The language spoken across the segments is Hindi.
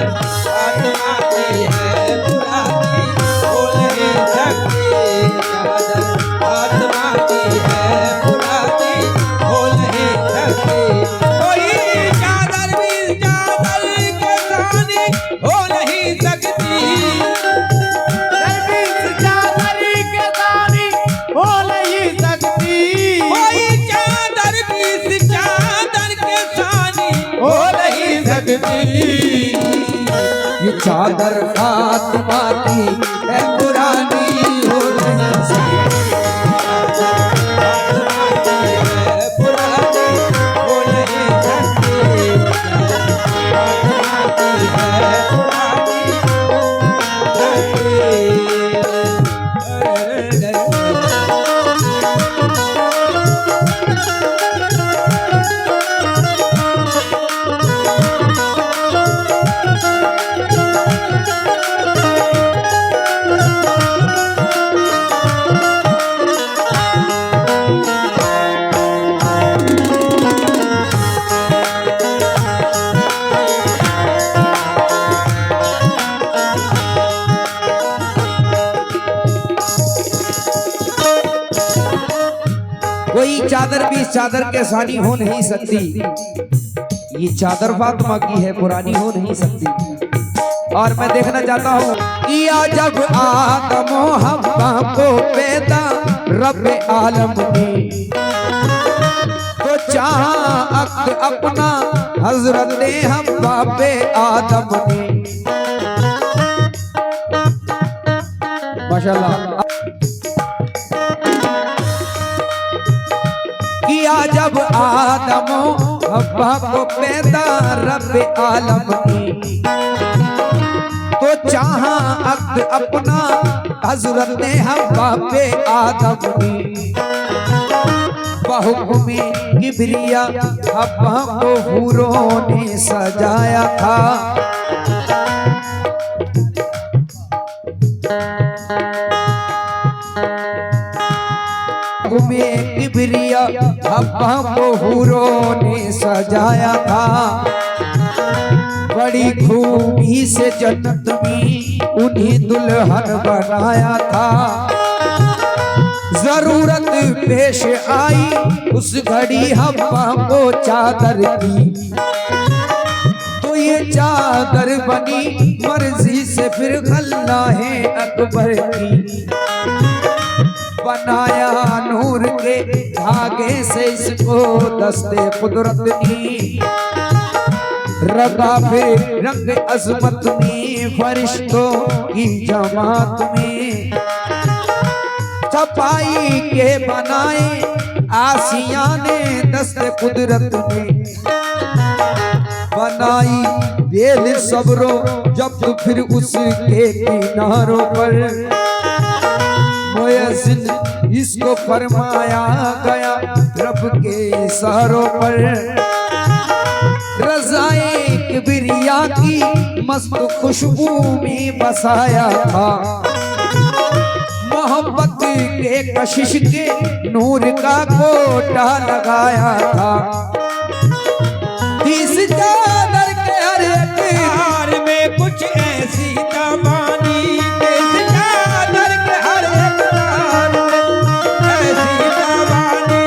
आत्मा की है पुरानी बोले झगड़े चादर आत्मा की है पुरानी बोले झगड़े कोई चादर भी चादर के सानी हो नहीं सकती चादर के सानी हो नहीं सकती कोई चादर भी चादर के सानी हो नहीं सकती ये चादर आत्मा की है पुरानी हो नहीं सकती आत्मा की है पुरानी हो नहीं सकती आत्मा की है पुरानी कोई चादर भी इस चादर के सानी हो नहीं सकती ये चादर फातिमा की है पुरानी हो नहीं सकती। और मैं देखना चाहता हूँ किया जब आदम हव्वा को पैदा रब आलम ने तो चाहा अक्द अपना हजरत हव्वा पे आदम ने माशाल्लाह किया जब आदम हव्वा को पैदा रब आलम ने तो चाहा अक्द अपना हजरत ने हव्वा पे आदम ने बहुकुमे किबरिया हव्वा को हूरों ने सजाया था में किबरिया हव्वा को हूरों ने सजाया था बड़ी खूबी से जन्नत में उन्हीं दुल्हन बनाया था जरूरत पेश आई उस घड़ी हव्वा को चादर की तो ये चादर बनी मर्जी से फिर अल्लाह अकबर की बनाया नूर के धागे से इसको दस्ते कुदरत ने रगा फिर रंग अजमत में फरिश्तों की जमात में छपाई के बनाए आसिया ने दस्ते कुदरत ने बनाई बेल सब्रो जब तो फिर उसके किनारों पर मुयज्जिन इसको फरमाया गया रब के इशारों पर रज़ाए किबरिया की मस्त खुशबू में बसाया था मोहब्बत के कशिश के नूर का कोटा लगाया था इस चादर के हर एक हार में कुछ ऐसी तबानी इस चादर के हर एक तार में ऐसी तबानी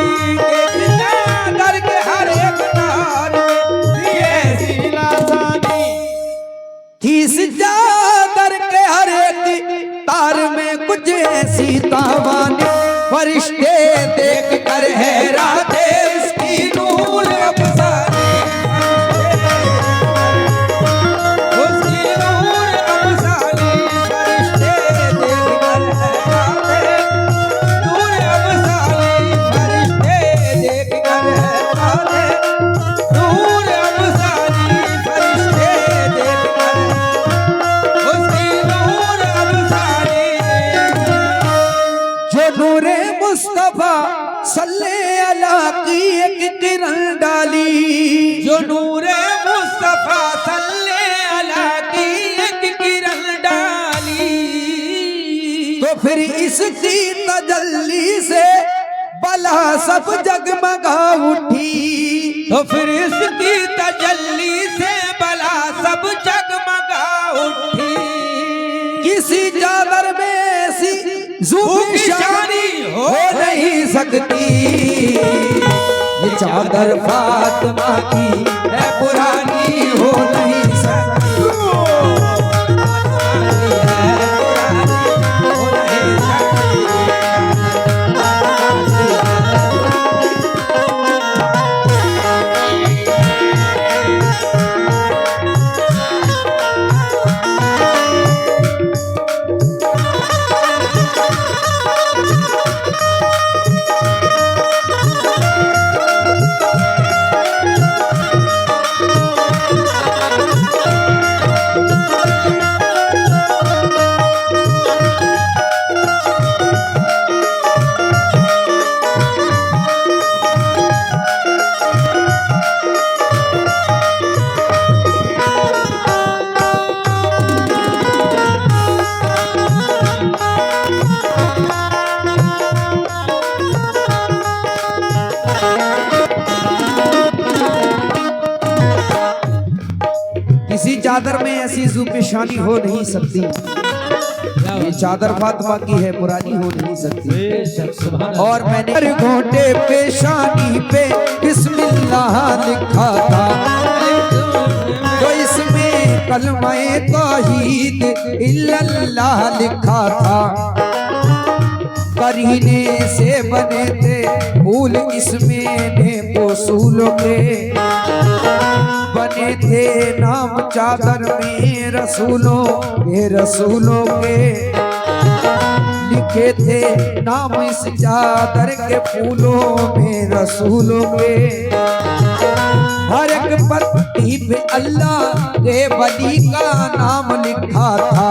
इस चादर के हर एक तार में ऐसी लासानी इस चादर के हर एक तार में कुछ ऐसी तावानी फरिश्ते देख कर हैरान थे उसकी नूर अफसानी उसकी नूर अफसानी फरिश्ते देख कर हैरान थे नूर अफसानी फरिश्ते देख कर हैरान थे नूर अफसानी फरिश्ते देख कर उसकी नूर अफसानी जो नूरे मुस्तफा सल्ले अला की एक किरण डाली जो नूरे मुस्तफा सल्ले अला की एक किरण डाली तो फिर इसकी तजल्ली से बला सब जगमगा उठी तो फिर इसकी तजल्ली से बला सब जगमगा सकती, ये चादर फातिमा की है पुरानी हो नहीं सकती। किसी चादर में ऐसी पेशानी हो नहीं सकती, ये चादर फातिमा की है पुरानी हो नहीं सकती। और मैंने घोटे पेशानी पे बिस्मिल्लाह लिखा था, तो इसमें कलमाए तौहीद इल्लल्लाह लिखा था। करीने से बने थे फूल इसमें ने उसूलों के, बने थे नाम चादर में रसूलों के रसूलों के, लिखे थे नाम इस चादर के फूलों में रसूलों के। हर एक पत्ती पे अल्लाह के वली का नाम लिखा था,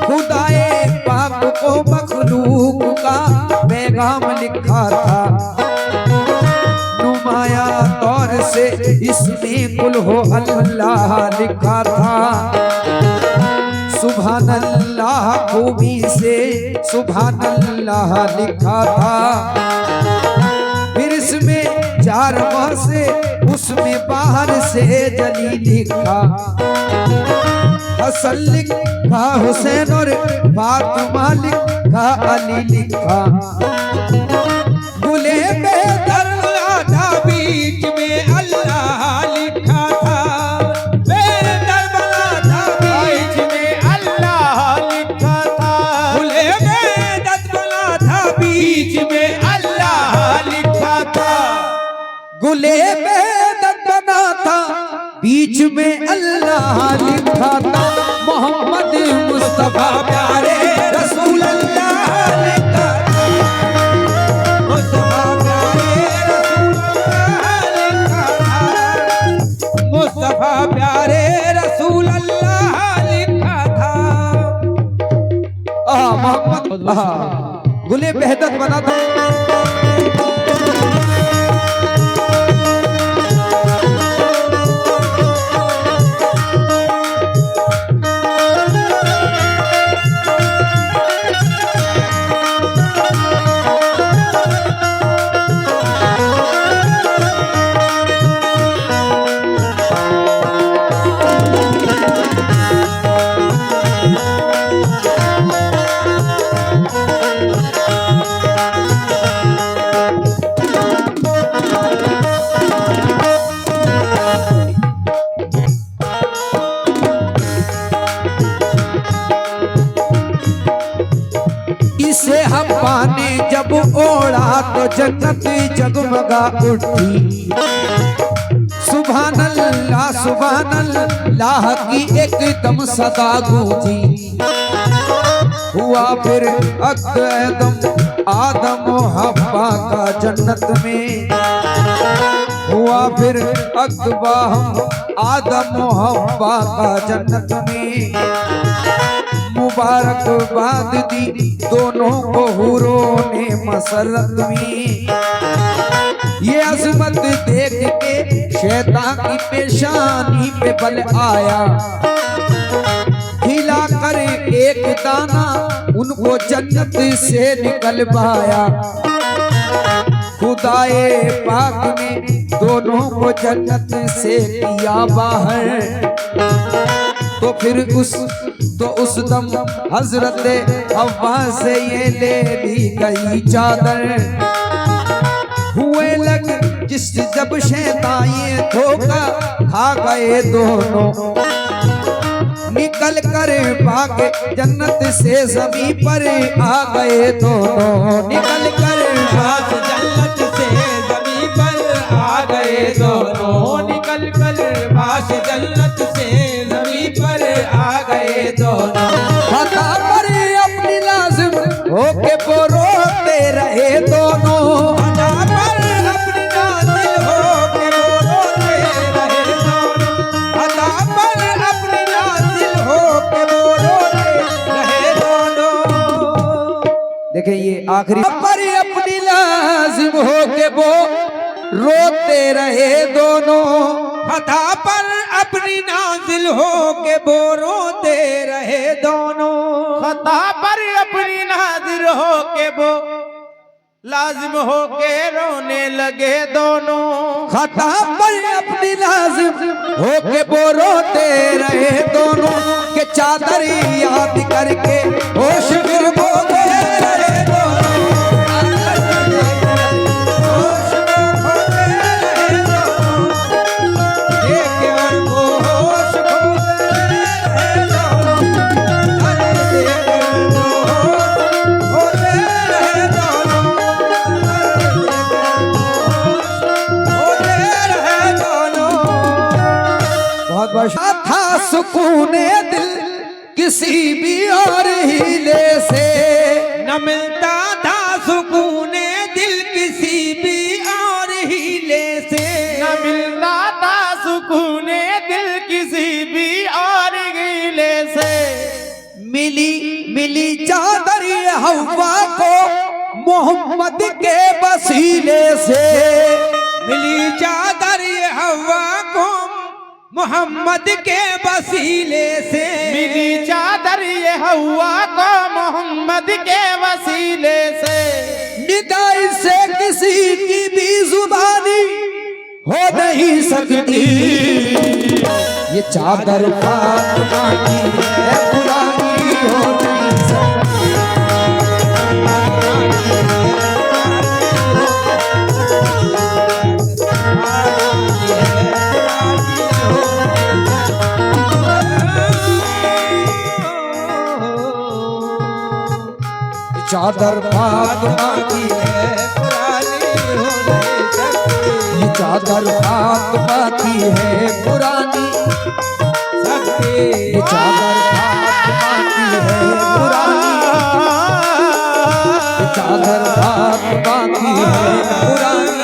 खुदाए पाक को मखलूक का पैगाम लिखा था। नुमाया तौर से इसमें कुल हो अल्लाह लिखा था, सुभान अल्लाह खूबी से सुभान अल्लाह लिखा था। फिर इसमें 4 माह से उसमें बाहर से जली लिखा, हसन लिखा हुसैन और फातिमा लिखा अली लिखा। गुले बेदर था बीच में अल्लाह लिखा था, बेदर बना था बीच में अल्लाह लिखा था। गुले बेदर बना था बीच में अल्लाह लिखा था, गुले बेदर बना था बीच में अल्लाह लिखा था। मोहम्मद मुस्तफा प्यारे रसूल अल्लाह लिखा था, मुस्तफा प्यारे मुस्तफा प्यारे रसूल अल्लाह लिखा था। मोहम्मद गुले बेहदत बना था। इसे हवा ने जब ओढ़ा तो जन्नत जगमगा उठी। सुभान अल्लाह की एकदम सदा गूंजी। हुआ फिर आदम हव्वा का जन्नत में, हुआ फिर अकबा आदम हव्वा का जन्नत में। मुबारकबाद दी दोनों को हुरों ने मसरत में। ये अजमत देख के शैतान की पेशानी पे बल आया, हिला कर एक दाना उनको जन्नत से निकलवाया। खुदाए पाक ने दोनों को जन्नत से लिया बाहर, तो फिर उस तो उस दम हजरत हवा से ये ले ली गई चादर। हुए लग जिस जब शैतान ये धोखा खा गए दोनों, निकल कर भागे जन्नत से जमीन पर आ गए दोनों। निकल कर आज जन्नत से जमीन पर आ गए दोनों, निकल कर बाश जन्नत से जमीन पर आ गए दोनों। खता पर अपनी लाजिम होके वो रोते रहे दोनों। खता पर अपनी नाज़िल होके वो रोते रहे दोनों। खता पर अपनी नाज़िल होके वो रोते रहे दोनों। देखिए ये आखिरी पर अपनी लाजिम होके वो रोते रहे दोनों। खता पर अपनी नाज़िल होके वो रोते रहे दोनों। खता पर अपनी नाजिर हो के वो लाजिम हो के रोने लगे दोनों। खता पर अपनी लाजिम होके वो रोते रहे दोनों। के चादर याद करके होश फिर बोले रहे दोनों। होश में खोते रहे दोनों। देख कर वो होश खोते रहे दोनों। अरे देख कर वो होश खोते रहे दोनों। अरे देख कर वो होश खोते रहे दोनों। बहुत बहुत था सुकूने दिल किसी भी और हीले से। न मिलता था सुकूने दिल किसी भी और हीले से। न मिलता था सुकूने दिल किसी भी और हीले से। मिली चादर ये हवा को मोहम्मद के वसीले से। मिली चादर ये हवा को मोहम्मद के वसीले से। मिली चादर ये हवा को मोहम्मद के वसीले से। निदाई से किसी की भी जुबानी हो नहीं सकती। ये चादर फातिमा की है पुरानी हो नहीं सकती। चादर फातिमा की है पुरानी हो नहीं सकती। ये चादर फातिमा की है पुरानी। ये चादर फातिमा की है पुरानी। ये चादर फातिमा की है पुरानी।